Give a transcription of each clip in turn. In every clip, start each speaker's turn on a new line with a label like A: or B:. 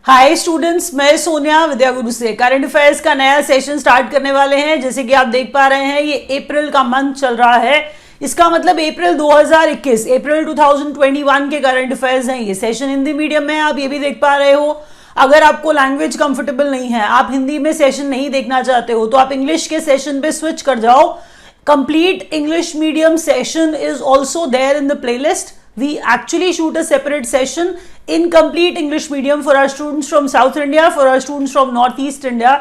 A: Hi students, मैं सोनिया विद्या गुरु से current affairs का नया सेशन स्टार्ट करने वाले हैं। जैसे कि आप देख पा रहे हैं, ये अप्रैल का मंथ चल रहा है। इसका मतलब अप्रैल 2021, अप्रैल 2021 के करंट अफेयर्स हैं। ये सेशन हिंदी मीडियम में, आप ये भी देख पा रहे हो। अगर आपको लैंग्वेज कंफर्टेबल नहीं है, आप हिंदी में सेशन नहीं देखना चाहते हो, तो आप इंग्लिश के सेशन पे स्विच कर जाओ। Complete English medium session is also there in the playlist. We actually shoot a separate session in complete English medium for our students from South India, for our students from Northeast India,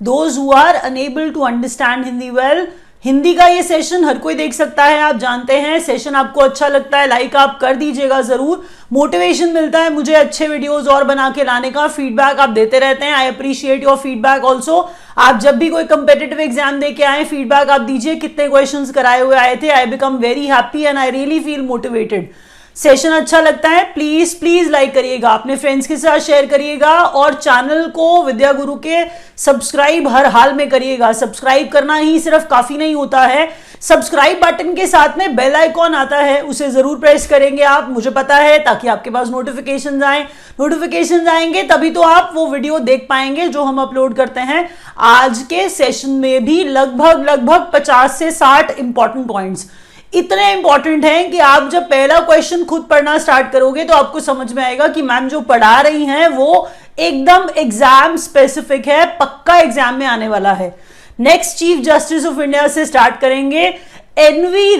A: those who are unable to understand Hindi well. Hindi का ये session हर कोई देख सकता है, आप जानते हैं। Session आपको अच्छा लगता है, लाइक आप कर दीजिएगा जरूर। मोटिवेशन मिलता है मुझे अच्छे वीडियोस और बना के लाने का। फीडबैक आप देते रहते हैं, I appreciate your feedback also. आप जब भी कोई कंपेटिटिव एग्जाम दे के आए, फीडबैक आप दीजिए, कितने क्वेश्चंस कराए हुए आए थे। I become very happy and I really feel motivated. Session अच्छा लगता है, प्लीज प्लीज लाइक करिएगा, अपने फ्रेंड्स के साथ शेयर करिएगा और चैनल को विद्या गुरु के सब्सक्राइब हर हाल में करिएगा। सब्सक्राइब करना ही सिर्फ काफी नहीं होता है, सब्सक्राइब बटन के साथ में बेल आइकॉन आता है, उसे जरूर प्रेस करेंगे आप, मुझे पता है, ताकि आपके पास नोटिफिकेशंस आए। नोटिफिकेशंस आएंगे तभी तो आप वो वीडियो देख पाएंगे जो हम अपलोड करते हैं। आज के सेशन में भी लगभग 50 से 60 इंपॉर्टेंट पॉइंट्स इतने इंपॉर्टेंट हैं कि आप जब पहला क्वेश्चन खुद पढ़ना स्टार्ट करोगे तो आपको समझ में आएगा कि मैम जो पढ़ा रही हैं वो एकदम एग्जाम स्पेसिफिक है, पक्का एग्जाम में आने वाला है। Next chief justice of India से स्टार्ट करेंगे। एनवी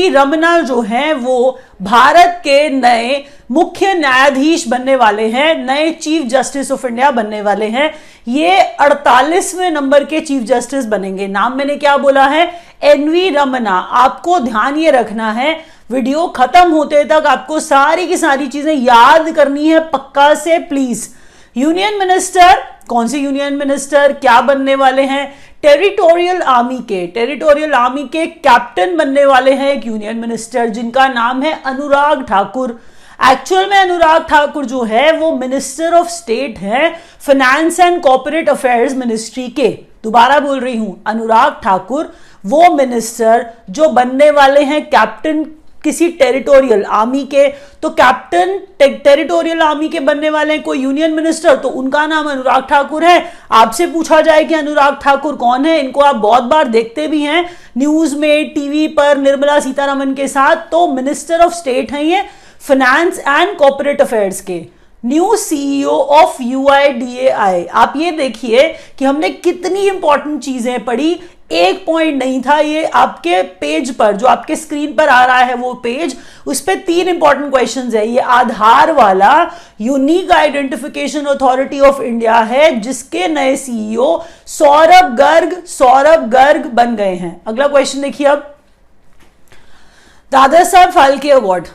A: रमना जो हैं वो भारत के नए मुख्य न्यायाधीश बनने वाले हैं, नए चीफ जस्टिस ऑफ इंडिया बनने वाले हैं। ये 48वें नंबर के चीफ जस्टिस बनेंगे। नाम मैंने क्या बोला है? एनवी रमना। आपको ध्यान ये रखना है, वीडियो खत्म होते तक आपको सारी की सारी चीजें याद करनी है पक्का से, प्लीज। यूनियन मिनिस्टर, कौन से यूनियन मिनिस्टर क्या बनने वाले हैं? टेरिटोरियल आर्मी के कैप्टन बनने वाले हैं एक यूनियन मिनिस्टर, जिनका नाम है अनुराग ठाकुर। एक्चुअल में अनुराग ठाकुर जो है वो मिनिस्टर ऑफ स्टेट है finance and corporate affairs ministry के। दोबारा बोल रही हूं, अनुराग ठाकुर वो मिनिस्टर जो बनने वाले हैं कैप्टन किसी टेरिटोरियल आर्मी के। तो कैप्टन टेरिटोरियल आर्मी के बनने वाले हैं कोई यूनियन मिनिस्टर, तो उनका नाम अनुराग ठाकुर है। आपसे पूछा जाए कि अनुराग ठाकुर कौन है, इनको आप बहुत बार देखते भी हैं न्यूज में, टीवी पर निर्मला सीतारमन के साथ, तो मिनिस्टर ऑफ स्टेट हैं ये फाइनेंस एंड कॉर्पोरेट अफेयर्स के। New CEO of UIDAI। आप ये देखिए कि हमने कितनी इंपॉर्टेंट चीजें पढ़ी। एक पॉइंट नहीं था ये, आपके पेज पर जो आपके स्क्रीन पर आ रहा है वो पेज, उस पे 3 इंपॉर्टेंट क्वेश्चंस है। ये आधार वाला unique identification authority of India है, जिसके नए सीईओ सौरभ गर्ग बन गए हैं। अगला क्वेश्चन देखिए अब, दादा साहब फाल्के अवार्ड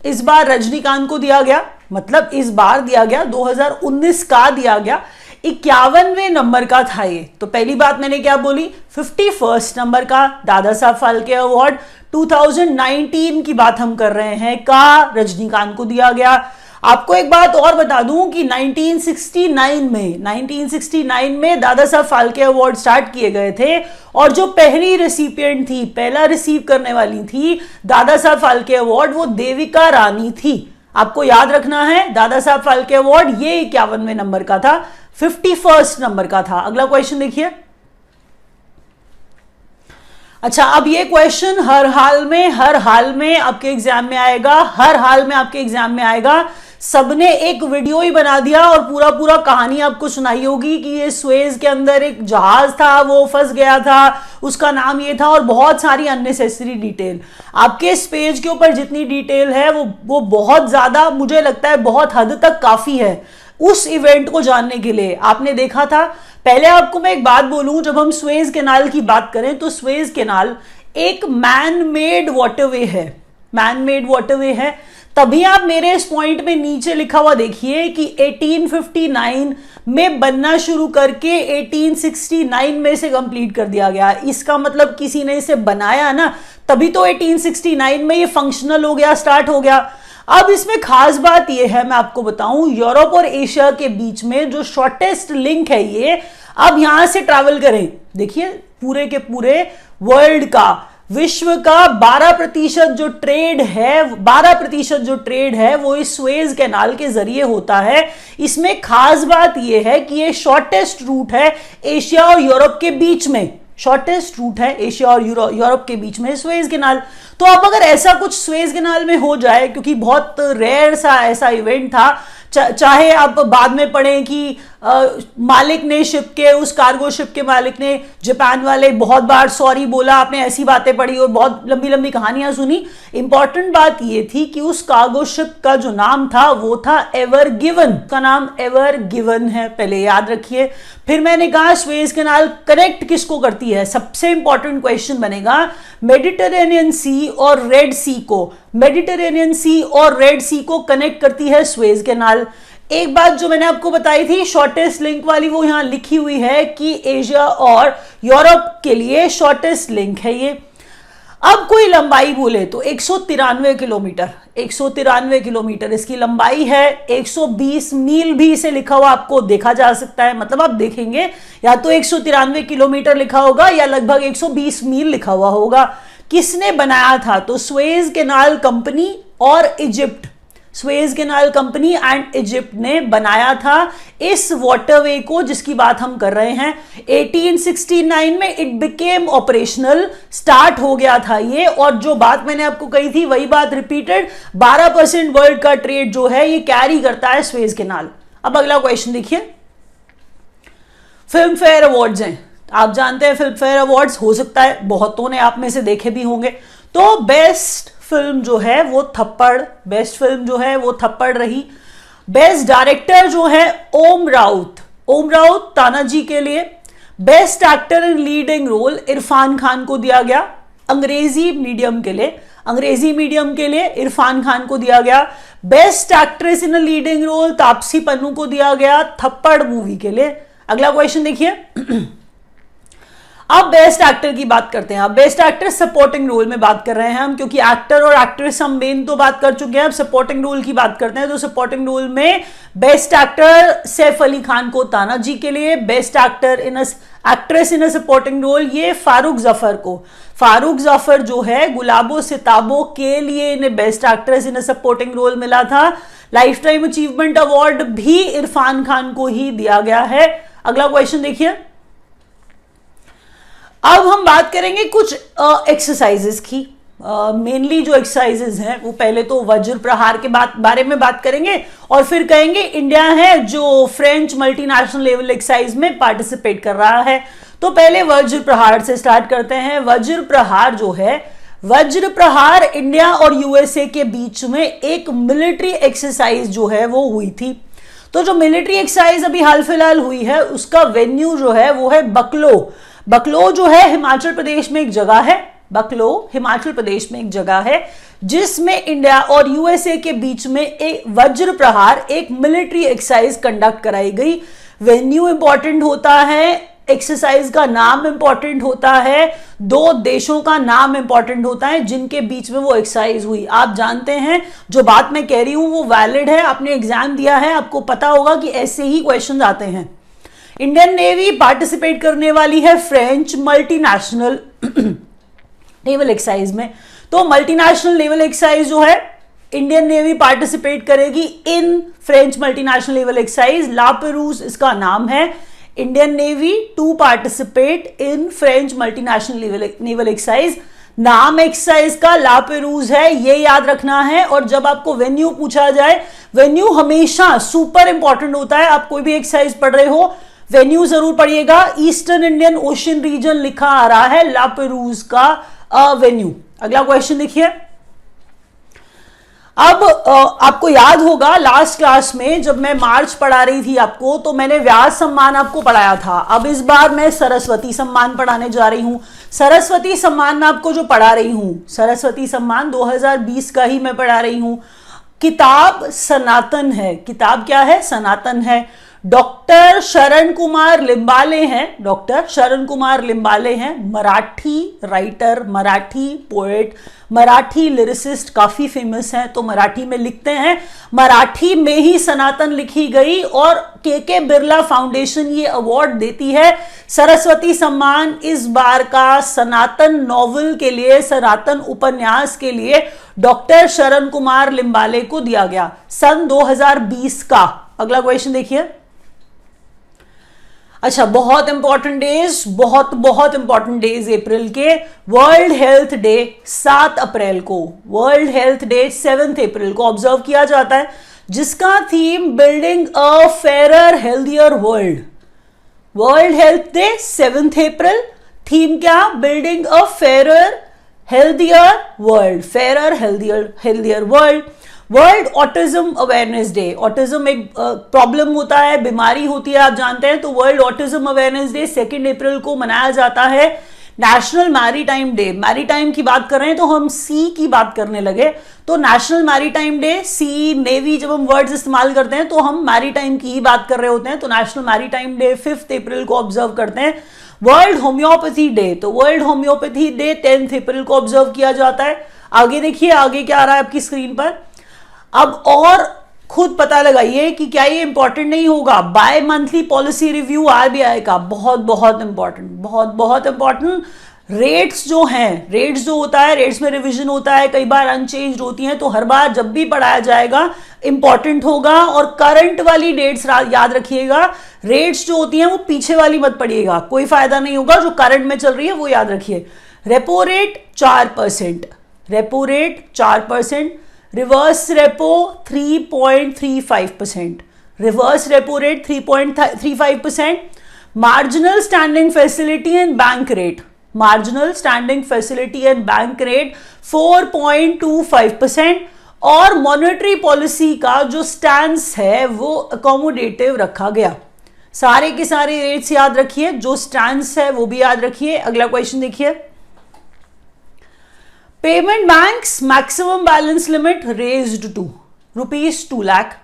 A: इस बार रजनीकांत को दिया गया, मतलब इस बार दिया गया, 2019 का दिया गया। 51वें नंबर का था ये। तो पहली बात मैंने क्या बोली, 51st नंबर का दादा साहब फाल्के अवार्ड 2019 की बात हम कर रहे हैं, का रजनीकांत को दिया गया। आपको एक बात और बता दूं कि 1969 में दादा साहब फाल्के अवार्ड स्टार्ट किए गए थे, और जो पहली रेसिपिएंट थी, पहला रिसीव करने वाली थी दादा साहब फाल्के अवार्ड, वो देविका रानी थी। आपको याद रखना है, दादा साहब फाल्के अवार्ड ये 51वें नंबर का था, 51st नंबर का था। अगला क्वेश्चन देखिए। अच्छा, अब ये क्वेश्चन हर हाल में आपके एग्जाम में आएगा, सबने एक वीडियो ही बना दिया और पूरा कहानी आपको सुनाई होगी कि ये स्वेज के अंदर एक जहाज था, वो फंस गया था, उसका नाम ये था, और बहुत सारी अननेसेसरी डिटेल। आपके इस पेज के ऊपर जितनी डिटेल है वो बहुत ज्यादा, मुझे लगता है बहुत हद तक काफी है उस इवेंट को जानने के लिए। आपने देखा था, पहले आपको मैं एक बात बोलूं, जब हम स्वेज कैनाल की बात करें तो स्वेज कैनाल एक मैन मेड वाटरवे है। तभी आप मेरे इस पॉइंट में नीचे लिखा हुआ देखिए कि 1859 में बनना शुरू करके 1869 में से कंप्लीट कर दिया गया। इसका मतलब किसी ने इसे बनाया ना, तभी तो 1869 में ये फंक्शनल हो गया, स्टार्ट हो गया। अब इसमें खास बात यह है, मैं आपको बताऊं, यूरोप और एशिया के बीच में जो शॉर्टेस्ट लिंक है ये, अब यहां से ट्रैवल करें, देखिए पूरे के पूरे वर्ल्ड का विश्व का 12% जो ट्रेड है, 12% जो ट्रेड है वो इस सुएज कैनाल के जरिए होता है। इसमें खास बात यह है कि ये शॉर्टेस्ट रूट है एशिया और यूरोप के बीच में, शॉर्टेस्ट रूट है एशिया और यूरोप के बीच में सुएज कैनाल। तो अब अगर ऐसा कुछ सुएज कैनाल में हो जाए, क्योंकि बहुत रेयर सा ऐसा इवेंट था, चाहे आप बाद में पढ़ें कि मालिक ने शिप के, उस कार्गो शिप के मालिक ने, जापान वाले बहुत बार सॉरी बोला, आपने ऐसी बातें पढ़ी और बहुत लंबी लंबी कहानियां सुनी। इंपॉर्टेंट बात ये थी कि उस कार्गो शिप का जो नाम था वो था एवर गिवन, का नाम एवर गिवन है, पहले याद रखिए। फिर मैंने कहा सुएज कैनाल कनेक्ट किसको करती है, सबसे इंपॉर्टेंट क्वेश्चन बनेगा मेडिटेरेनियन सी और रेड सी को, मेडिटेरेनियन सी और रेड सी को कनेक्ट करती है सुएज कैनाल। एक बात जो मैंने आपको बताई थी शॉर्टेस्ट लिंक वाली, वो यहां लिखी हुई है कि एशिया और यूरोप के लिए शॉर्टेस्ट लिंक है ये। अब कोई लंबाई बोले तो 193 किलोमीटर, 193 किलोमीटर इसकी लंबाई है। 120 मील भी इसे लिखा हुआ आपको देखा जा सकता है, मतलब आप देखेंगे या तो 193 किलोमीटर लिखा होगा या लगभग 120 मील लिखा हुआ होगा। किसने बनाया था, तो सुएज कैनाल कंपनी और Egypt, Suez canal company and Egypt ने बनाया था इस वाटरवे को जिसकी बात हम कर रहे हैं। 1869 में इट बिकेम ऑपरेशनल, स्टार्ट हो गया था ये। और जो बात मैंने आपको कही थी वही बात रिपीटेड, 12% वर्ल्ड का ट्रेड जो है ये कैरी करता है सुएज कैनाल। अब अगला क्वेश्चन देखिए, फिल्म फेयर अवार्ड्स हैं, आप जानते हैं फिल्म फेयर अवार्ड्स, हो सकता है बहुतों ने आप में से देखे भी होंगे। तो बेस्ट फिल्म जो है वो थप्पड़, बेस्ट फिल्म जो है वो थप्पड़ रही। बेस्ट डायरेक्टर जो है ओम राउत, ओम राउत तानाजी के लिए। Best actor in leading role Irrfan Khan को दिया गया, अंग्रेजी मीडियम के लिए, अंग्रेजी मीडियम के लिए इरफान खान को दिया गया। Best actress in a leading role Taapsee Pannu को दिया गया थप्पड़ मूवी के लिए। अगला क्वेश्चन देखिए अब बेस्ट एक्टर की बात करते हैं। अब बेस्ट एक्टर सपोर्टिंग रोल में बात कर रहे हैं हम, क्योंकि एक्टर और एक्ट्रेस हम मेन तो बात कर चुके हैं, अब सपोर्टिंग रोल की बात करते हैं। तो सपोर्टिंग रोल में बेस्ट एक्टर सैफ अली खान को तानाजी के लिए, best actor in actress in a supporting role ये फारूक जफर को, फारूक जफर जो है गुलाबो सिताबो के लिए इन्हें best actress in a supporting role मिला था। लाइफ टाइम अचीवमेंट अवार्ड भी इरफान खान को ही दिया गया है। अगला क्वेश्चन देखिए, अब हम बात करेंगे कुछ एक्सरसाइजेस की। मेनली जो एक्सरसाइजेस हैं वो पहले तो वज्र प्रहार के बारे में बात करेंगे और फिर कहेंगे इंडिया है जो फ्रेंच मल्टीनेशनल लेवल एक्सरसाइज में पार्टिसिपेट कर रहा है। तो पहले वज्र प्रहार से स्टार्ट करते हैं। वज्र प्रहार जो है, वज्र प्रहार इंडिया और यूएसए के बीच में एक मिलिट्री एक्सरसाइज जो है वो हुई थी। तो जो मिलिट्री एक्सरसाइज अभी हाल फिलहाल हुई है उसका वेन्यू जो है वो है बकलो। बकलो जो है हिमाचल प्रदेश में एक जगह है, बकलो हिमाचल प्रदेश में एक जगह है जिसमें इंडिया और यूएसए के बीच में एक वज्र प्रहार, एक मिलिट्री एक्सरसाइज कंडक्ट कराई गई। वेन्यू इंपॉर्टेंट होता है, एक्सरसाइज का नाम इंपॉर्टेंट होता है, दो देशों का नाम इंपॉर्टेंट होता है जिनके बीच में वो एक्सरसाइज हुई। आप जानते हैं जो बात मैं कह रही हूं वो वैलिड है, आपने एग्जाम दिया है, आपको पता होगा कि ऐसे ही क्वेश्चन आते हैं। इंडियन नेवी पार्टिसिपेट करने वाली है फ्रेंच मल्टीनेशनल नेवल एक्सरसाइज में। तो मल्टीनेशनल नेवल एक्सरसाइज जो है इंडियन नेवी पार्टिसिपेट करेगी in French multinational naval exercise, La Perouse इसका नाम है। Indian navy to participate in French multinational naval exercise, नाम एक्सरसाइज का ला पेरूज है, ये याद रखना है। और जब आपको वेन्यू पूछा जाए, वेन्यू हमेशा सुपर इंपॉर्टेंट होता है। आप कोई भी एक्सरसाइज पढ़ रहे हो वेन्यू जरूर पढ़िएगा। ईस्टर्न इंडियन ओशन रीजन लिखा आ रहा है ला पेरूज का वेन्यू। अगला क्वेश्चन देखिए, अब आपको याद होगा लास्ट क्लास में जब मैं मार्च पढ़ा रही थी आपको, तो मैंने व्यास सम्मान आपको पढ़ाया था। अब इस बार मैं सरस्वती सम्मान पढ़ाने जा रही हूं। सरस्वती सम्मान में आपको जो पढ़ा रही हूं, सरस्वती सम्मान 2020 का ही मैं पढ़ा रही हूं। किताब सनातन है, किताब क्या है, सनातन है। डॉक्टर शरण कुमार लिम्बाले हैं, डॉक्टर शरण कुमार लिम्बाले हैं, Marathi writer, Marathi poet, Marathi lyricist, काफी फेमस हैं, तो मराठी में लिखते हैं। मराठी में ही सनातन लिखी गई और के बिरला फाउंडेशन ये अवार्ड देती है। सरस्वती सम्मान इस बार का सनातन नॉवल के लिए, सनातन उपन्यास के लिए डॉक्टर शरण कुमार लिम्बाले को दिया गया सन 2020 का। अगला क्वेश्चन देखिए। अच्छा, बहुत इंपॉर्टेंट डेज, बहुत इंपॉर्टेंट डेज अप्रैल के। वर्ल्ड हेल्थ डे 7 अप्रैल को, वर्ल्ड हेल्थ डे 7 अप्रैल को ऑब्जर्व किया जाता है, जिसका theme building a fair healthier world. World health day 7 अप्रैल, थीम क्या? Building a fair healthier world, fair healthier world. World autism awareness day, autism एक प्रॉब्लम होता है, बीमारी होती है, आप जानते हैं, तो वर्ल्ड ऑटिज्म अवेयरनेस डे 2 अप्रैल को मनाया जाता है। नेशनल मैरीटाइम डे, मैरीटाइम की बात कर रहे हैं तो हम सी की बात करने लगे, तो नेशनल मैरीटाइम डे, सी नेवी, जब हम वर्ड्स इस्तेमाल करते हैं तो हम मैरीटाइम की ही बात कर रहे होते हैं, तो नेशनल मैरीटाइम डे 5 अप्रैल को ऑब्जर्व करते हैं। वर्ल्ड होम्योपैथी डे, तो वर्ल्ड होम्योपैथी डे 10 अप्रैल को ऑब्जर्व किया जाता है। आगे देखिए, आगे क्या आ रहा है आपकी स्क्रीन पर। अब और खुद पता लगाइए कि क्या ये इंपॉर्टेंट नहीं होगा। Bimonthly policy review RBI का, बहुत इंपॉर्टेंट, बहुत इंपॉर्टेंट। रेट्स जो हैं, रेट्स जो होता है, रेट्स में रिवीजन होता है, कई बार अनचेंज होती हैं, तो हर बार जब भी पढ़ाया जाएगा इंपॉर्टेंट होगा। और करंट वाली डेट्स याद रखिएगा, रेट्स जो होती हैं वो पीछे वाली मत पढ़िएगा, कोई फायदा नहीं होगा, जो करंट में चल रही है वो याद रखिए। Repo rate 4%, repo rate 4%, reverse repo 3.35%, reverse repo rate 3.35%, marginal standing facility and bank rate, marginal standing facility and bank rate 4.25%, और मॉनेटरी पॉलिसी का जो स्टैंस है वो अकोमोडेटिव रखा गया। सारे के सारे रेट्स याद रखिए, जो स्टैंस है वो भी याद रखिए। अगला क्वेश्चन देखिए। Payment banks maximum balance limit raised to ₹2 lakh.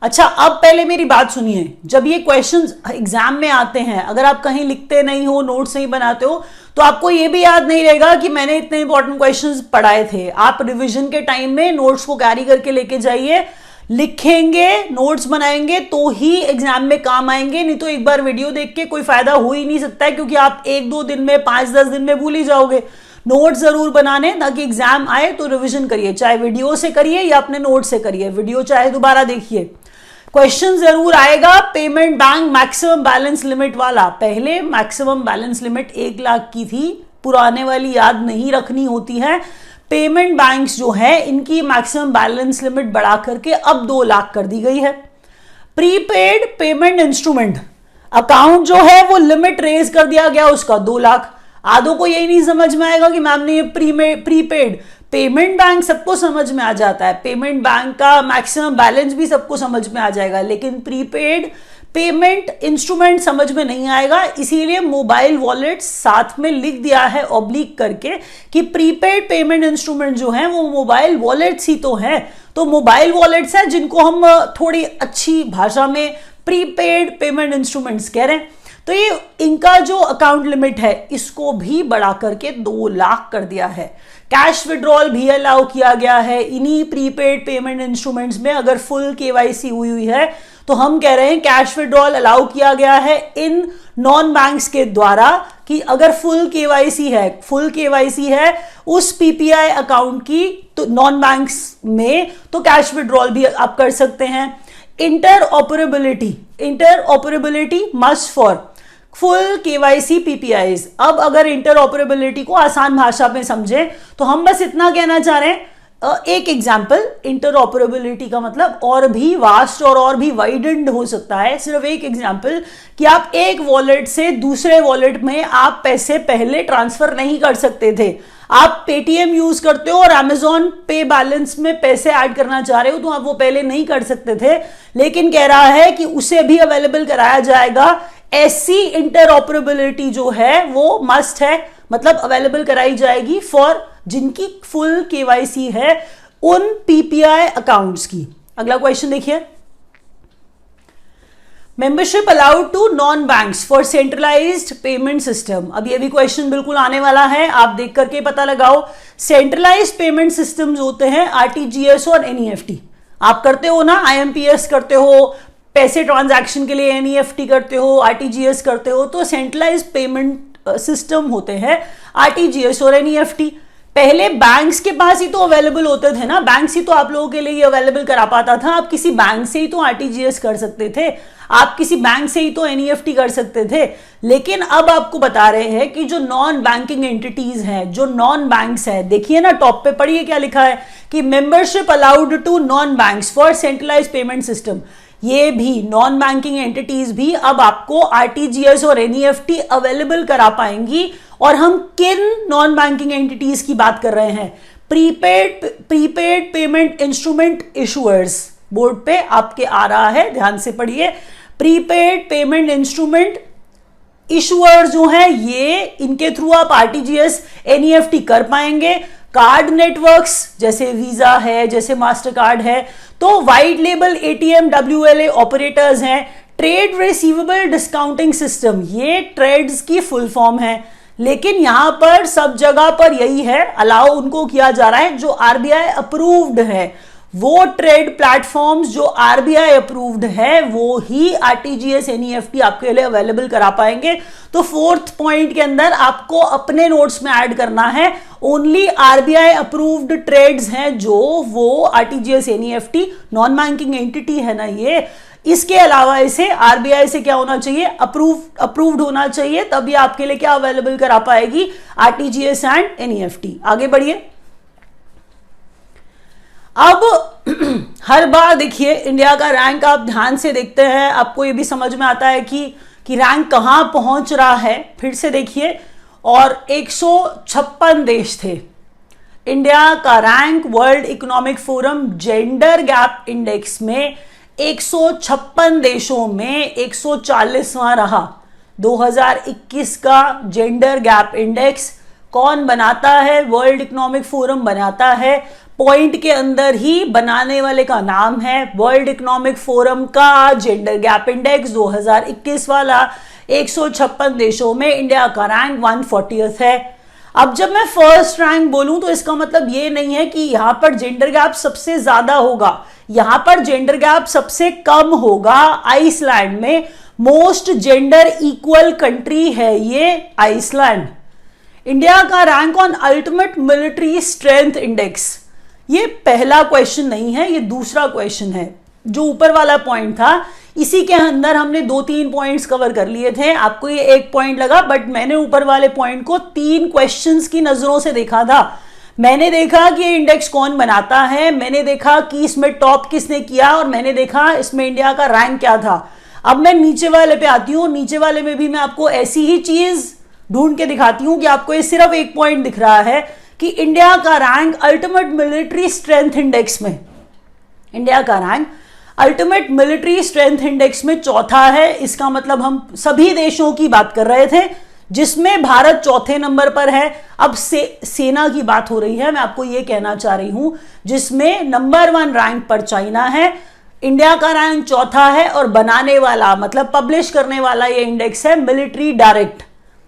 A: अच्छा, अब पहले मेरी बात सुनिए, जब ये क्वेश्चंस एग्जाम में आते हैं, अगर आप कहीं लिखते नहीं हो, नोट्स नहीं बनाते हो, तो आपको ये भी याद नहीं रहेगा कि मैंने इतने इंपॉर्टेंट क्वेश्चंस पढ़ाए थे। आप रिवीजन के टाइम में नोट्स को कैरी करके लेके जाइए, लिखेंगे, नोट्स बनाएंगे तो ही एग्जाम में काम आएंगे, नहीं तो एक बार वीडियो देख के कोई फायदा हो ही नहीं सकता है, क्योंकि आप 1-2 दिन में, 5-10 दिन में भूल ही जाओगे। नोट जरूर बनाने, ताकि एग्जाम आए तो रिवीजन करिए, चाहे वीडियो से करिए या अपने नोट से करिए, वीडियो चाहे दोबारा देखिए, क्वेश्चन जरूर आएगा। Payment bank maximum balance limit वाला, पहले मैक्सिमम बैलेंस लिमिट 1 लाख की थी, पुराने वाली याद नहीं रखनी होती है। पेमेंट बैंक्स जो है इनकी मैक्सिमम बैलेंस लिमिट बढ़ा करके अब 2 लाख कर दी गई है। प्रीपेड पेमेंट इंस्ट्रूमेंट अकाउंट जो है वो लिमिट रेज कर दिया गया उसका 2 लाख। आधों को यही नहीं समझ में आएगा कि मैम ने ये प्रीपेड, पेमेंट बैंक सबको समझ में आ जाता है, पेमेंट बैंक का मैक्सिमम बैलेंस भी सबको समझ में आ जाएगा, लेकिन प्रीपेड पेमेंट इंस्ट्रूमेंट समझ में नहीं आएगा। इसीलिए मोबाइल वॉलेट साथ में लिख दिया है ऑब्लिक करके कि प्रीपेड पेमेंट इंस्ट्रूमेंट जो है वो मोबाइल वॉलेट्स ही तो हैं, तो मोबाइल वॉलेट्स हैं जिनको हम थोड़ी अच्छी भाषा में प्रीपेड पेमेंट इंस्ट्रूमेंट्स कह रहे हैं। तो ये इनका जो अकाउंट लिमिट है इसको भी बढ़ा करके 2 लाख कर दिया है। कैश विड्रॉल भी अलाउ किया गया है इन्हीं प्रीपेड पेमेंट इंस्ट्रूमेंट्स में। अगर फुल केवाईसी हुई है तो हम कह रहे हैं कैश विड्रॉल अलाउ किया गया है इन नॉन बैंक्स के द्वारा, कि अगर फुल केवाईसी है उस पीपीआई अकाउंट की तो नॉन बैंक्स में, तो कैश विड्रॉल भी आप कर सकते हैं। Interoperability must for full KYC PPIs. अब अगर इंटरऑपरेबिलिटी को आसान भाषा में समझें तो हम बस इतना कहना चाह रहे हैं, एक एग्जाम्पल, इंटरऑपरेबिलिटी का मतलब और भी वास्ट और भी वाइडेंड हो सकता है। सिर्फ एक एग्जाम्पल कि आप एक वॉलेट से दूसरे वॉलेट में आप पैसे पहले ट्रांसफर नहीं कर सकते थे। आप पेटीएम यूज करते हो और अमेजॉन पे बैलेंस में पैसे ऐड करना चाह रहे हो, तो आप वो पहले नहीं कर सकते थे, लेकिन कह रहा है कि उसे भी अवेलेबल कराया जाएगा। ऐसी इंटरऑपरेबिलिटी जो है वो मस्ट है, मतलब अवेलेबल कराई जाएगी फॉर जिनकी फुल केवाईसी है उन पीपीआई अकाउंट्स की। अगला क्वेश्चन देखिए। Membership allowed to non banks for centralised payment system. अब ये भी क्वेश्चन बिल्कुल आने वाला है, आप देख करके पता लगाओ। सेंट्रलाइज्ड पेमेंट सिस्टम्स होते हैं आरटीजीएस और एनईएफटी। आप करते हो ना, आईएमपीएस करते हो, पैसे ट्रांजैक्शन के लिए एनईएफटी करते हो, आरटीजीएस करते हो, तो सेंट्रलाइज्ड पेमेंट सिस्टम होते हैं आरटीजीएस और एनईएफटी। पहले बैंक्स के पास ही तो अवेलेबल होते थे ना, बैंक्स ही तो आप लोगों के लिए अवेलेबल करा पाता था। आप किसी बैंक से ही तो आरटीजीएस कर सकते थे, आप किसी बैंक से ही तो एनईएफटी कर सकते थे। लेकिन अब आपको बता रहे हैं कि जो नॉन बैंकिंग एंटिटीज हैं, जो नॉन बैंक्स है, देखिए ना टॉप पे पढ़िए क्या लिखा है कि membership allowed to non banks for centralise payment system. ये भी नॉन बैंकिंग एंटिटीज भी अब आपको आरटीजीएस और एनईएफटी अवेलेबल करा पाएंगी। और हम किन नॉन बैंकिंग एंटिटीज की बात कर रहे हैं? Prepaid payment instrument issuers. Board पे आपके आ रहा है, ध्यान से पढ़िए। प्रीपेड पेमेंट इंस्ट्रूमेंट इशुअर जो है, ये इनके थ्रू आप आरटीजीएस एनईएफटी कर पाएंगे। कार्ड नेटवर्क्स जैसे वीजा है, जैसे मास्टर कार्ड है, तो वाइट लेबल एटीएम डब्ल्यूएलए ऑपरेटर्स हैं। ट्रेड रिसीवेबल डिस्काउंटिंग सिस्टम, ये ट्रेड्स की फुल फॉर्म है, लेकिन यहां पर सब जगह पर यही है, अलाउ उनको किया जा रहा है जो आरबीआई अप्रूव्ड है। वो ट्रेड प्लेटफॉर्म्स जो आरबीआई अप्रूव्ड है वो ही आरटीजीएस एनईएफटी आपके लिए अवेलेबल करा पाएंगे। तो फोर्थ पॉइंट के अंदर आपको अपने नोट्स में ऐड करना है, ओनली आरबीआई अप्रूव्ड ट्रेड्स हैं जो वो RTGS NEFT non banking entity है ना ये, इसके अलावा इसे आरबीआई से क्या होना चाहिए? अप्रूव्ड होना चाहिए, तभी आपके लिए क्या अवेलेबल करा पाएगी? RTGS and NEFT. आगे बढ़िए। अब हर बार देखिए इंडिया का रैंक आप ध्यान से देखते हैं, आपको ये भी समझ में आता है कि रैंक कहां पहुंच रहा है। फिर से देखिए, और 156 देश थे। इंडिया का rank world economic forum gender gap index में 156 देशों में 140वां रहा। 2021 का जेंडर गैप इंडेक्स कौन बनाता है? वर्ल्ड इकोनॉमिक फोरम बनाता है। पॉइंट के अंदर ही बनाने वाले का नाम है वर्ल्ड इकोनॉमिक फोरम का जेंडर गैप इंडेक्स 2021 वाला। 156 देशों में इंडिया का रैंक 140th है। अब जब मैं फर्स्ट रैंक बोलूं तो इसका मतलब ये नहीं है कि यहां पर जेंडर गैप सबसे ज्यादा होगा, यहां पर जेंडर गैप सबसे कम होगा। आइसलैंड में मोस्ट जेंडर इक्वल कंट्री है ये आइसलैंड। इंडिया का rank on ultimate military strength index, ये पहला क्वेश्चन नहीं है, ये दूसरा क्वेश्चन है। जो ऊपर वाला पॉइंट था इसी के अंदर हमने 2-3 पॉइंट्स कवर कर लिए थे। आपको ये एक पॉइंट लगा, बट मैंने ऊपर वाले पॉइंट को 3 क्वेश्चंस की नजरों से देखा था। मैंने देखा कि ये इंडेक्स कौन बनाता है, मैंने देखा कि इसमें टॉप किसने किया, और मैंने देखा इसमें इंडिया का रैंक क्या था। अब मैं नीचे वाले पे आती हूँ, नीचे वाले में भी मैं आपको ऐसी ही चीज ढूंढ के दिखाती हूँ कि आपको ये सिर्फ एक पॉइंट दिख रहा है कि इंडिया का rank ultimate military strength index में, इंडिया का rank ultimate military strength index में चौथा है। इसका मतलब हम सभी देशों की बात कर रहे थे जिसमें भारत चौथे नंबर पर है। अब सेना की बात हो रही है, मैं आपको यह कहना चाह रही हूं, जिसमें नंबर 1 रैंक पर चाइना है, इंडिया का रैंक चौथा है, और बनाने वाला मतलब पब्लिश करने वाला ये इंडेक्स है मिलिट्री डायरेक्ट।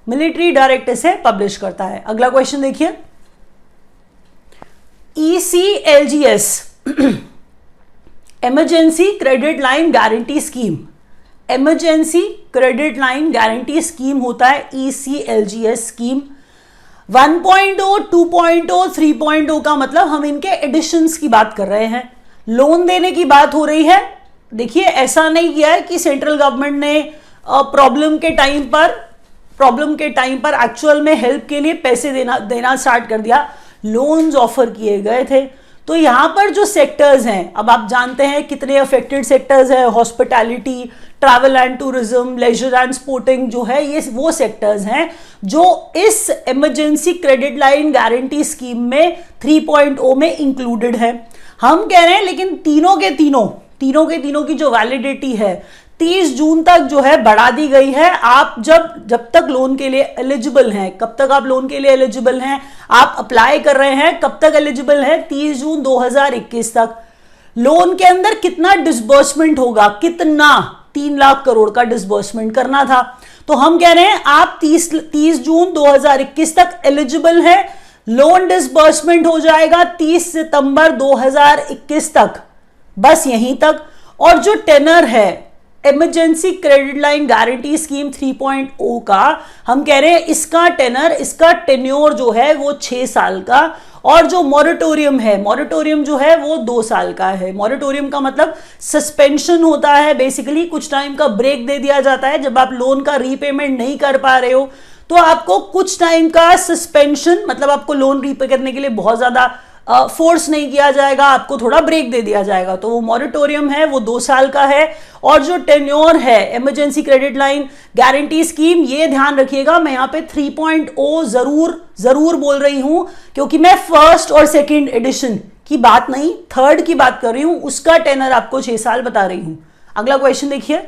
A: मिलिट्री डायरेक्ट इसे पब्लिश करता है। अगला क्वेश्चन देखिए, ECLGS emergency credit line guarantee scheme, emergency credit line guarantee scheme होता है ECLGS स्कीम। 1.0, 2.0, 3.0 का मतलब हम इनके एडिशंस की बात कर रहे हैं, लोन देने की बात हो रही है। देखिए ऐसा नहीं किया है कि सेंट्रल गवर्नमेंट ने प्रॉब्लम के टाइम पर एक्चुअल में हेल्प के लिए पैसे देना स्टार्ट कर दिया, लोन्स ऑफर किए गए थे। तो यहां पर जो सेक्टर्स हैं, अब आप जानते हैं कितने अफेक्टेड सेक्टर्स हैं, hospitality, travel and tourism, leisure and sporting जो है, ये वो सेक्टर्स हैं जो इस emergency credit line guarantee scheme में 3.0 में इंक्लूडेड है। हम कह रहे हैं लेकिन तीनों के तीनों की जो वैलिडिटी है 30 जून तक जो है बढ़ा दी गई है। आप जब तक लोन के लिए एलिजिबल हैं, कब तक आप लोन के लिए एलिजिबल हैं, आप अप्लाई कर रहे हैं, कब तक एलिजिबल है? 30 जून 2021 तक। लोन के अंदर कितना डिसबर्समेंट होगा, कितना 3 लाख करोड़ का डिसबर्समेंट करना था। तो हम कह रहे हैं आप 30 जून 2021 तक एलिजिबल है, लोन डिसबर्समेंट हो जाएगा 30 सितंबर 2021 तक, बस यहीं तक। और जो टेनर है emergency credit line guarantee scheme 3.0 का, हम कह रहे हैं इसका टेनर, इसका टेन्योर जो है वो 6 साल का, और जो मॉरेटोरियम है, मॉरेटोरियम जो है वो 2 साल का है। मॉरेटोरियम का मतलब सस्पेंशन होता है, बेसिकली कुछ टाइम का ब्रेक दे दिया जाता है। जब आप लोन का रीपेमेंट नहीं कर पा रहे हो तो आपको कुछ टाइम का सस्पेंशन, मतलब आपको लोन रीपे करने के लिए बहुत ज्यादा फोर्स नहीं किया जाएगा, आपको थोड़ा ब्रेक दे दिया जाएगा। तो वो मॉरेटोरियम है, वो 2 साल का है। और जो टेन्योर है emergency credit line guarantee scheme, ये ध्यान रखिएगा, मैं यहाँ पे 3.0 जरूर बोल रही हूं, क्योंकि मैं फर्स्ट और सेकंड एडिशन की बात नहीं, थर्ड की बात कर रही हूं, उसका टेनर आपको 6 साल बता रही हूं। अगला क्वेश्चन देखिए,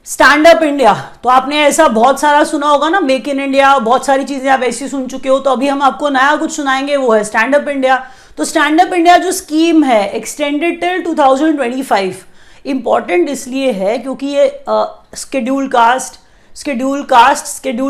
A: स्टैंड अप इंडिया। तो आपने ऐसा बहुत सारा सुना होगा ना, मेक इन इंडिया, बहुत सारी चीजें आप ऐसी सुन चुके हो। तो अभी हम आपको नया कुछ सुनाएंगे, वो है स्टैंड अप इंडिया। तो स्टैंड अप इंडिया जो स्कीम है एक्सटेंडेड टिल 2025, इंपॉर्टेंट इसलिए है क्योंकि ये शेड्यूल कास्ट, शेड्यूल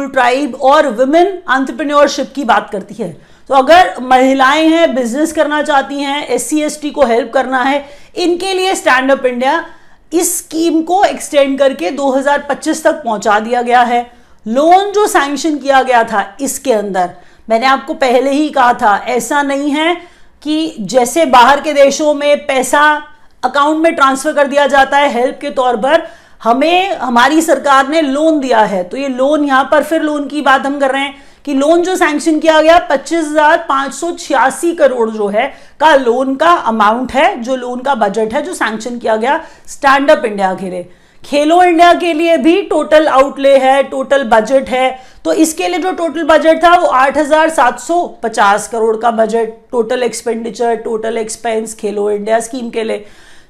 A: ट्राइब और वुमेन एंटरप्रेन्योरशिप की बात करती है। तो अगर महिलाएं हैं, बिजनेस करना चाहती हैं, SC ST को हेल्प करना है, इनके लिए स्टैंड अप इंडिया इस स्कीम को एक्सटेंड करके 2025 तक पहुंचा दिया गया है। लोन जो सैंक्शन किया गया था इसके अंदर, मैंने आपको पहले ही कहा था, ऐसा नहीं है कि जैसे बाहर के देशों में पैसा अकाउंट में ट्रांसफर कर दिया जाता है हेल्प के तौर पर, हमें हमारी सरकार ने लोन दिया है। तो ये लोन, यहां पर फिर लोन की बात हम कर रहे हैं कि लोन जो सैंक्शन किया गया 25,586 करोड़ जो है का लोन का अमाउंट है, जो लोन का बजट है जो सैंक्शन किया गया स्टैंड अप इंडिया के लिए। खेलो इंडिया के लिए भी टोटल आउटले है, टोटल बजट है। तो इसके लिए जो टोटल बजट था वो 8,750 करोड़ का budget, total expenditure, total expense खेलो इंडिया स्कीम के लिए,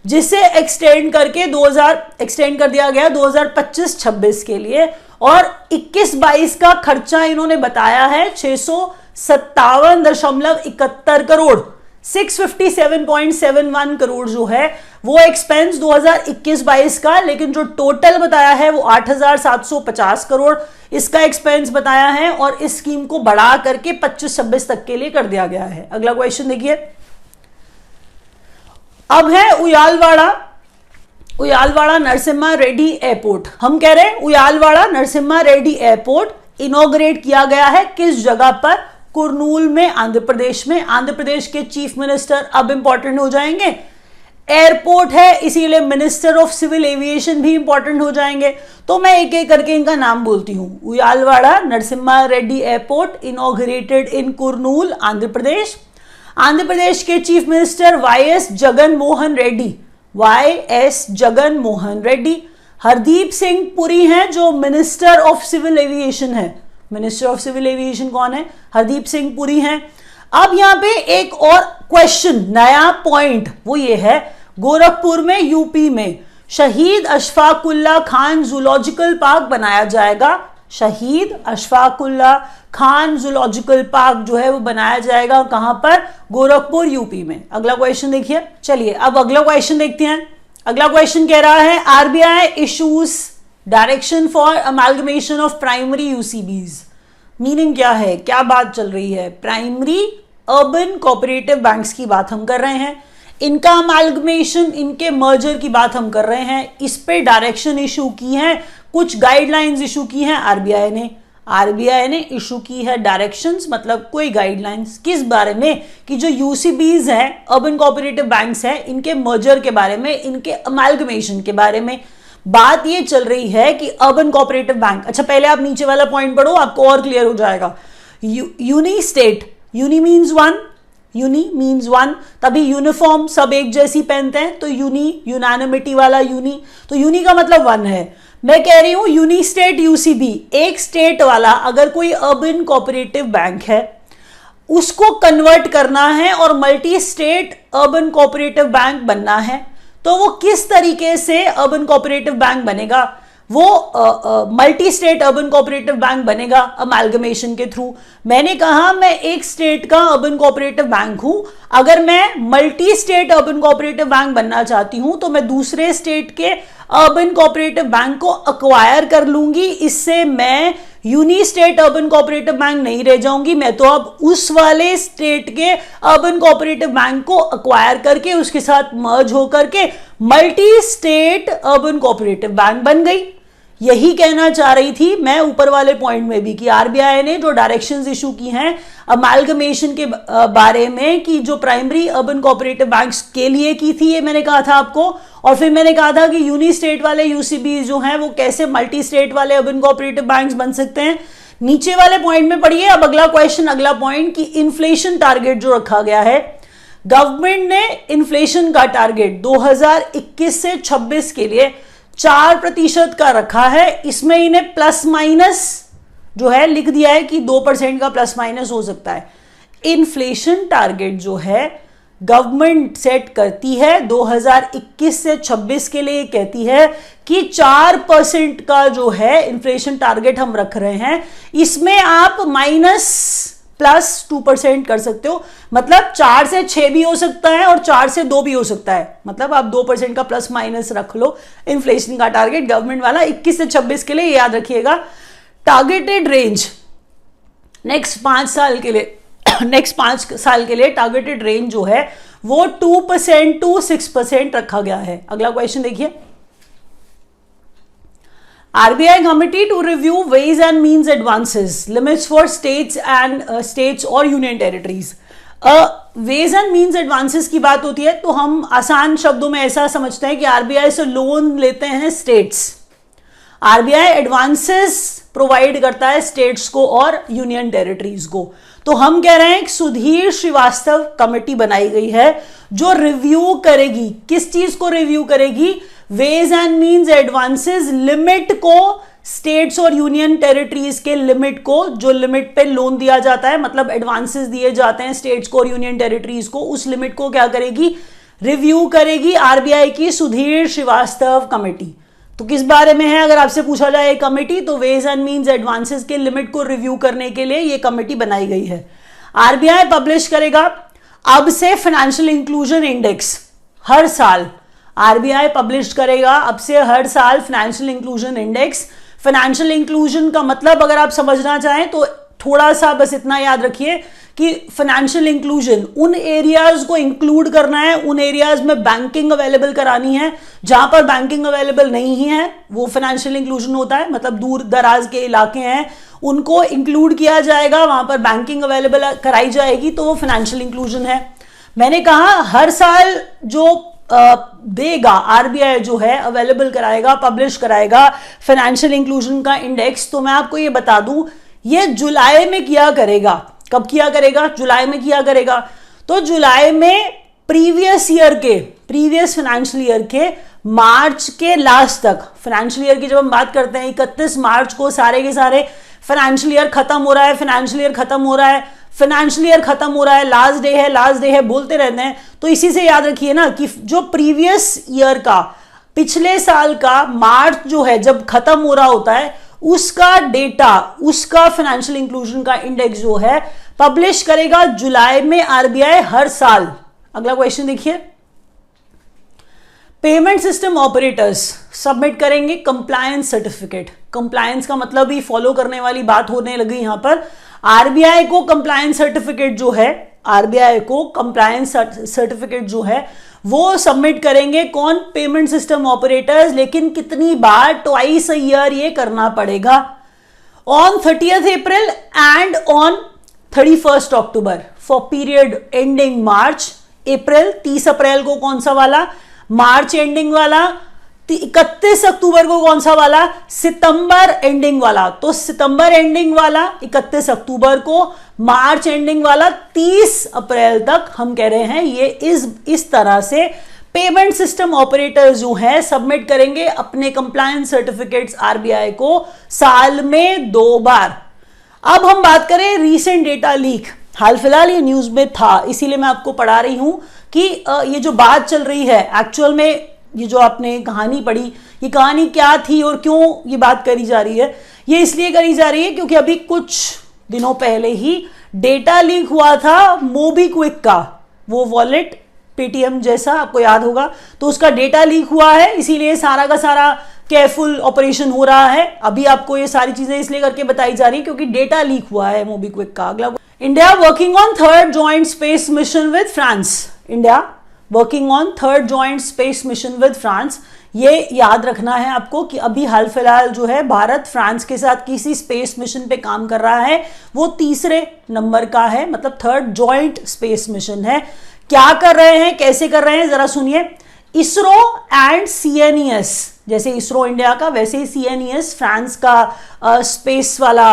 A: जिसे एक्सटेंड कर दिया गया 2025-26 के लिए। और 21-22 का खर्चा इन्होंने बताया है 657.71 करोड़, 657.71 करोड़ जो है वो एक्सपेंस 2021-22 का, लेकिन जो टोटल बताया है वो 8,750 करोड़ इसका एक्सपेंस बताया है, और इस स्कीम को बढ़ा करके 25-26 तक के लिए कर दिया गया है। अगला क्वेश्चन देखिए, अब है उयालवाड़ा नरसिम्हा रेड्डी एयरपोर्ट। हम कह रहे हैं उयालवाड़ा नरसिम्हा रेड्डी एयरपोर्ट इनॉग्रेट किया गया है किस जगह पर? कुरनूल में, आंध्र प्रदेश में। आंध्र प्रदेश के चीफ मिनिस्टर अब इंपॉर्टेंट हो जाएंगे, एयरपोर्ट है इसीलिए मिनिस्टर ऑफ सिविल एविएशन भी इंपॉर्टेंट हो जाएंगे। तो मैं एक एक करके इनका नाम बोलती हूं। Uyyalawada Narasimha Reddy airport inaugurated in Kurnool, Andhra Pradesh. Andhra Pradesh के chief minister YS Jaganmohan Reddy. Hardeep Singh Puri हैं जो मिनिस्टर ऑफ सिविल एविएशन है। मिनिस्टर ऑफ सिविल एविएशन कौन है? हरदीप सिंह पुरी हैं। अब यहां पे एक और क्वेश्चन, नया पॉइंट, वो ये है, गोरखपुर में, यूपी में शहीद अशफाकुल्ला खान जूलॉजिकल पार्क बनाया जाएगा। शहीद अशफाकुल्ला खान जूलॉजिकल पार्क जो है वो बनाया जाएगा कहां पर? गोरखपुर, यूपी में। अगला क्वेश्चन देखिए, चलिए अब अगला क्वेश्चन देखते हैं। अगला क्वेश्चन कह रहा है RBI issues direction for amalgamation of primary UCBs। Meaning क्या है, क्या बात चल रही है? प्राइमरी अर्बन कोऑपरेटिव बैंक्स की बात हम कर रहे हैं, इनका अमालगमेशन, इनके मर्जर की बात हम कर रहे हैं। इस पे डायरेक्शन इशू की है, कुछ गाइडलाइंस इशू की हैं आरबीआई ने इशू की है डायरेक्शंस, मतलब कोई गाइडलाइंस किस बारे में? कि जो UCBs हैं, अर्बन कोऑपरेटिव बैंक्स हैं, इनके मर्जर के बारे में, इनके अमालगमेशन के बारे में बात ये चल रही है कि अर्बन कोऑपरेटिव बैंक। अच्छा, पहले आप नीचे वाला पॉइंट पढ़ो, आपको और क्लियर हो जाएगा। Uni state, uni means one, तभी यूनिफॉर्म, सब एक जैसी पहनते हैं, तो यूनानिमिटी वाला यूनी, तो यूनी का मतलब वन है। मैं कह रही हूं यूनी स्टेट UCB, एक स्टेट वाला अगर कोई अर्बन कोऑपरेटिव बैंक है उसको कन्वर्ट करना है और multi state urban cooperative bank बनना है, तो वो किस तरीके से अर्बन कोऑपरेटिव बैंक बनेगा? वो multi state urban cooperative bank बनेगा अमालगमेशन के थ्रू। मैंने कहा मैं एक स्टेट का अर्बन कोऑपरेटिव बैंक हूं, अगर मैं multi state urban cooperative bank बनना चाहती हूं तो मैं दूसरे स्टेट के अर्बन कोऑपरेटिव बैंक को अक्वायर कर लूंगी। इससे मैं uni state urban cooperative bank नहीं रह जाऊंगी, मैं तो अब उस वाले स्टेट के अर्बन कोऑपरेटिव बैंक को अक्वायर करके उसके साथ मर्ज होकर के multi state urban cooperative bank बन गई। यही कहना चाह रही थी मैं ऊपर वाले पॉइंट में भी कि आरबीआई ने जो डायरेक्शंस इशू की हैं अमालगमेशन के बारे में, कि जो प्राइमरी अर्बन कोऑपरेटिव बैंक्स के लिए की थी, ये मैंने कहा था आपको। और फिर मैंने कहा था कि यूनी स्टेट वाले यूसीबी जो हैं वो कैसे मल्टी स्टेट वाले अर्बन कोऑपरेटिव बैंक्स बन सकते हैं। नीचे वाले पॉइंट में पढ़िए अब अगला क्वेश्चन, अगला पॉइंट कि इन्फ्लेशन टारगेट जो रखा गया है, गवर्नमेंट ने इन्फ्लेशन का टारगेट 2021 से 26 के लिए 4% का रखा है। इसमें इन्हें प्लस माइनस जो है लिख दिया है कि 2% का प्लस माइनस हो सकता है। इन्फ्लेशन टारगेट जो है गवर्नमेंट सेट करती है 2021 से 26 के लिए, कहती है कि 4% का जो है इन्फ्लेशन टारगेट हम रख रहे हैं। इसमें आप माइनस प्लस 2% कर सकते हो, मतलब 4 से 6 भी हो सकता है और 4 से 2 भी हो सकता है, मतलब आप 2% का प्लस माइनस रख लो। इन्फ्लेशन का टारगेट गवर्नमेंट वाला 21 से 26 के लिए, याद रखिएगा। टारगेटेड रेंज नेक्स्ट 5 साल के लिए, नेक्स्ट 5 साल के लिए टारगेटेड रेंज जो है वो 2% टू 6% रखा गया है। अगला क्वेश्चन देखिए, RBI committee to review ways and means advances limits for states and states और union territories। ways and means advances की बात होती है तो हम आसान शब्दों में ऐसा समझते हैं कि RBI से लोन लेते हैं स्टेट्स, RBI एडवांसेस प्रोवाइड करता है स्टेट्स को और यूनियन टेरिटरीज को। तो हम कह रहे हैं कि सुधीर श्रीवास्तव कमेटी बनाई गई है जो रिव्यू करेगी, किस चीज को रिव्यू करेगी, ways and means advances limit को, स्टेट्स और यूनियन टेरिटरीज के लिमिट को, जो लिमिट पे लोन दिया जाता है, मतलब एडवांसेस दिए जाते हैं स्टेट्स को और यूनियन टेरिटरीज को, उस लिमिट को क्या करेगी, रिव्यू करेगी आरबीआई की सुधीर श्रीवास्तव कमेटी। तो किस बारे में है अगर आपसे पूछा जाए कमेटी, तो वेज एंड मीन्स एडवांसेस के लिमिट को रिव्यू करने के लिए ये कमेटी बनाई गई है। आरबीआई पब्लिश करेगा अब से फाइनेंशियल इंक्लूजन इंडेक्स, हर साल आरबीआई पब्लिश करेगा अब से हर साल financial inclusion index. Financial inclusion का मतलब अगर आप समझना चाहें तो थोड़ा सा बस इतना याद रखिए कि फाइनेंशियल इंक्लूजन उन एरियाज को इंक्लूड करना है, उन एरियाज में बैंकिंग अवेलेबल करानी है, जहां पर बैंकिंग अवेलेबल नहीं है वो फाइनेंशियल इंक्लूजन होता है, मतलब दूर दराज के इलाके हैं उनको इंक्लूड किया जाएगा, वहां पर बैंकिंग अवेलेबल कराई जाएगी, तो वो फाइनेंशियल इंक्लूजन है। मैंने कहा हर साल जो देगा आरबीआई जो है अवेलेबल कराएगा, पब्लिश कराएगा फाइनेंशियल इंक्लूजन का इंडेक्स। तो मैं आपको ये बता दूं ये जुलाई में किया करेगा। कब किया करेगा, जुलाई में किया करेगा। तो जुलाई में प्रीवियस फाइनेंशियल ईयर के मार्च के लास्ट तक, फाइनेंशियल ईयर की जब हम बात करते हैं 31 मार्च को सारे के सारे फाइनेंशियल ईयर खत्म हो रहा है, फाइनेंशियल ईयर खत्म हो रहा है, फाइनेंशियल ईयर खत्म हो रहा है, लास्ट डे है बोलते रहते हैं। तो इसी से याद रखिए ना कि जो प्रीवियस ईयर का, पिछले साल का मार्च जो है जब खत्म हो रहा होता है उसका डेटा, उसका फाइनेंशियल इंक्लूजन का इंडेक्स जो है पब्लिश करेगा जुलाई में आरबीआई हर साल। अगला क्वेश्चन देखिए, पेमेंट सिस्टम ऑपरेटर्स सबमिट करेंगे कंप्लायंस सर्टिफिकेट। कंप्लायंस का मतलब ही फॉलो करने वाली बात होने लगी यहां पर। आरबीआई को कंप्लायंस सर्टिफिकेट जो है, आरबीआई को कंप्लायंस सर्टिफिकेट जो है वो सबमिट करेंगे कौन, पेमेंट सिस्टम ऑपरेटर्स। लेकिन कितनी बार, ट्वाइस अ ईयर ये करना पड़ेगा, on 30th April and on 31st October for period ending March. अप्रैल 30 अप्रैल को कौन सा वाला, मार्च एंडिंग वाला, 31 अक्टूबर को कौन सा वाला, सितंबर एंडिंग वाला। तो सितंबर एंडिंग वाला 31 अक्टूबर को, मार्च एंडिंग वाला 30 अप्रैल तक। हम कह रहे हैं ये इस तरह से पेमेंट सिस्टम ऑपरेटर्स जो है सबमिट करेंगे अपने कंप्लायंस सर्टिफिकेट्स आरबीआई को साल में 2 बार। अब हम बात करें रीसेंट डेटा लीक, हाल फिलहाल ये न्यूज में था इसीलिए मैं आपको पढ़ा रही हूं कि ये जो बात चल रही है एक्चुअल में ये जो आपने कहानी पढ़ी, ये कहानी क्या थी और क्यों ये बात करी जा रही है? ये इसलिए करी जा रही है क्योंकि अभी कुछ दिनों पहले ही डेटा लीक हुआ था मोबीक्विक का, वो वॉलेट पेटीएम जैसा, आपको याद होगा, तो उसका डेटा लीक हुआ है, इसीलिए सारा का सारा केयरफुल ऑपरेशन हो रहा है। अभी आपको ये सारी चीजें इसलिए करके बताई जा रही है क्योंकि डेटा लीक हुआ है मोबीक्विक का। अगला, India working on third joint space mission with France. India working on third joint space mission with France. ये याद रखना है आपको कि अभी हाल फिलहाल जो है भारत फ्रांस के साथ किसी स्पेस मिशन पे काम कर रहा है, वो तीसरे नंबर का है, मतलब थर्ड जॉइंट स्पेस मिशन है। क्या कर रहे हैं, कैसे कर रहे हैं, जरा सुनिए। इसरो एंड सीएनईएस, जैसे इसरो इंडिया का वैसे ही सीएनईएस फ्रांस का स्पेस वाला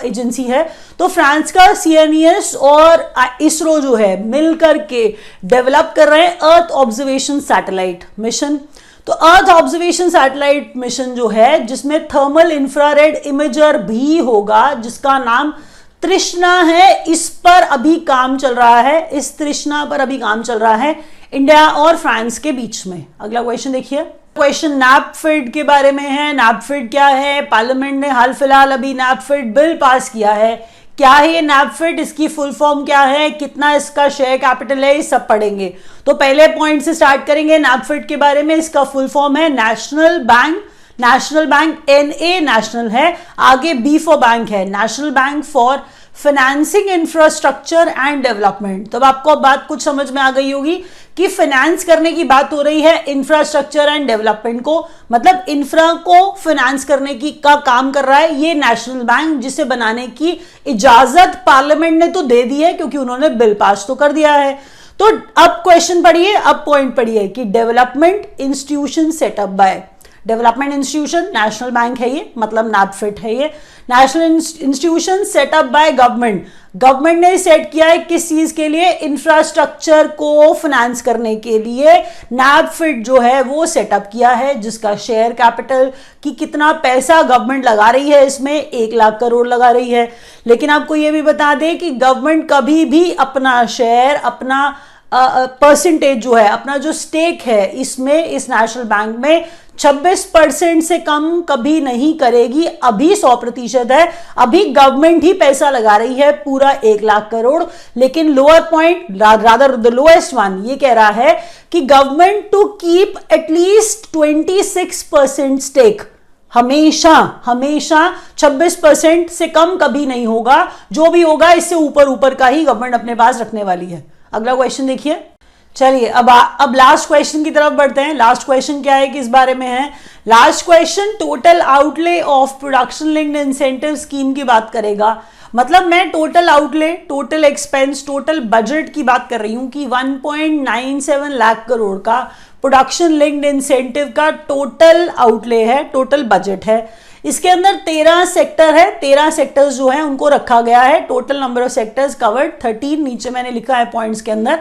A: एजेंसी है, तो फ्रांस का सीएनईएस और इसरो जो है मिलकर के डेवलप कर रहे हैं अर्थ ऑब्जर्वेशन सैटेलाइट मिशन। तो अर्थ ऑब्जर्वेशन सैटेलाइट मिशन जो है, जिसमें थर्मल इंफ्रारेड इमेजर भी होगा, जिसका नाम तृष्णा है, इस पर अभी काम चल रहा है, इस तृष्णा पर अभी काम चल रहा है इंडिया और फ्रांस के बीच में। अगला क्वेश्चन देखिए, क्वेश्चन नैपफिड के बारे में है। नैपफिड क्या है? पार्लियामेंट ने हाल फिलहाल अभी नैपफिड बिल पास किया है। क्या है ये नैपफिड, इसकी फुल फॉर्म क्या है, कितना इसका शेयर कैपिटल है, ये सब पढ़ेंगे। तो पहले पॉइंट से स्टार्ट करेंगे नैपफिड के बारे में। इसका फुल फॉर्म है national bank, national bank NA national है, आगे B फॉर बैंक है, national bank for financing infrastructure and development. तब आपको अब बात कुछ समझ में आ गई होगी कि फाइनेंस करने की बात हो रही है इंफ्रास्ट्रक्चर एंड डेवलपमेंट को, मतलब इंफ्रा को फाइनेंस करने की का काम कर रहा है ये नेशनल बैंक, जिसे बनाने की इजाजत पार्लियामेंट ने तो दे दी है क्योंकि उन्होंने बिल पास तो कर दिया है। तो अब क्वेश्चन पढ़िए, अब पॉइंट पढ़िए कि development institution setup by, development institution national bank है ये, मतलब नैपफिड है ये, national institution setup by government. Government ने सेट किया है किस चीज के लिए? इंफ्रास्ट्रक्चर को फाइनेंस करने के लिए नैपफिड जो है वो सेटअप किया है, जिसका शेयर कैपिटल की कितना पैसा गवर्नमेंट लगा रही है, इसमें 1 लाख करोड़ लगा रही है। लेकिन आपको ये भी बता दें कि गवर्नमेंट कभी भी अपना शेयर, अपना परसेंटेज जो है, अपना जो स्टेक है इसमें, इस नेशनल बैंक में 26% से कम कभी नहीं करेगी। अभी 100% है, अभी गवर्नमेंट ही पैसा लगा रही है पूरा 1 लाख करोड़। लेकिन lower point, rather the lowest one, ये कह रहा है कि government to keep at least 26% stake, हमेशा हमेशा 26% से कम कभी नहीं होगा, जो भी होगा इससे ऊपर ऊपर का ही गवर्नमेंट अपने पास रखने वाली है। अगला क्वेश्चन देखिए, चलिए अब लास्ट क्वेश्चन की तरफ बढ़ते हैं। लास्ट क्वेश्चन क्या है, किस बारे में है? Last question total outlay of production linked incentive scheme की बात करेगा। मतलब मैं total outlay, total expense, total budget की बात कर रही हूं कि 1.97 लाख करोड़ का प्रोडक्शन लिंक्ड इंसेंटिव का टोटल आउटले है, टोटल बजट है। इसके अंदर 13 सेक्टर है, 13 सेक्टर्स जो है उनको रखा गया है। Total number of sectors covered 13, नीचे मैंने लिखा है पॉइंट्स के अंदर।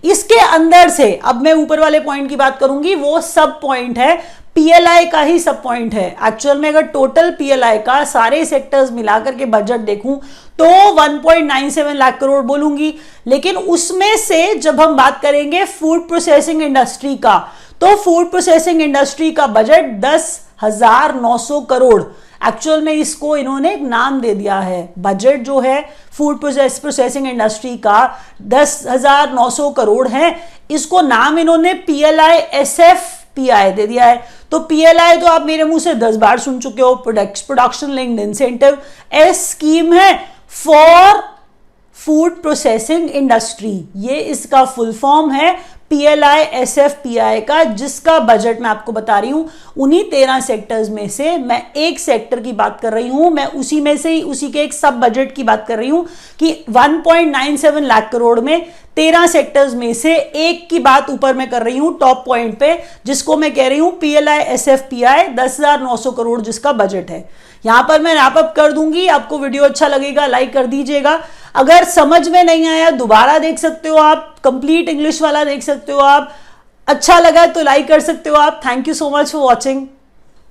A: इसके अंदर से अब मैं ऊपर वाले पॉइंट की बात करूंगी, वो सब पॉइंट है, पीएलआई का ही सब पॉइंट है। एक्चुअल में अगर टोटल पीएलआई का सारे सेक्टर्स मिलाकर के बजट देखूं तो 1.97 लाख करोड़ बोलूंगी। लेकिन उसमें से जब हम बात करेंगे फूड प्रोसेसिंग इंडस्ट्री का, तो फूड प्रोसेसिंग इंडस्ट्री का बजट 10,900 करोड़। एक्चुअल में इसको इन्होंने एक नाम दे दिया है, बजट जो है फूड प्रोसेसिंग इंडस्ट्री का 10,900 करोड़ है, इसको नाम इन्होंने PLI SFPI दे दिया है। तो PLI तो आप मेरे मुंह से 10 बार सुन चुके हो, production linked incentive. S scheme है फॉर फूड प्रोसेसिंग इंडस्ट्री, ये इसका फुल फॉर्म है PLI SFPI का, जिसका बजट मैं आपको बता रही हूं। उन्हीं 13 सेक्टर्स में से मैं एक सेक्टर की बात कर रही हूं, मैं उसी में से ही उसी के एक सब बजट की बात कर रही हूं कि 1.97 लाख करोड़ में 13 सेक्टर्स में से एक की बात ऊपर मैं कर रही हूं टॉप पॉइंट पे, जिसको मैं कह रही हूं PLI SFPI 10,900 करोड़ जिसका बजट है। यहां पर मैं रैप अप कर दूंगी। आपको वीडियो अच्छा लगेगा लाइक कर दीजिएगा। अगर समझ में नहीं आया दोबारा देख सकते हो आप, कंप्लीट इंग्लिश वाला देख सकते हो आप। अच्छा लगा तो लाइक कर सकते हो आप। Thank you so much for watching.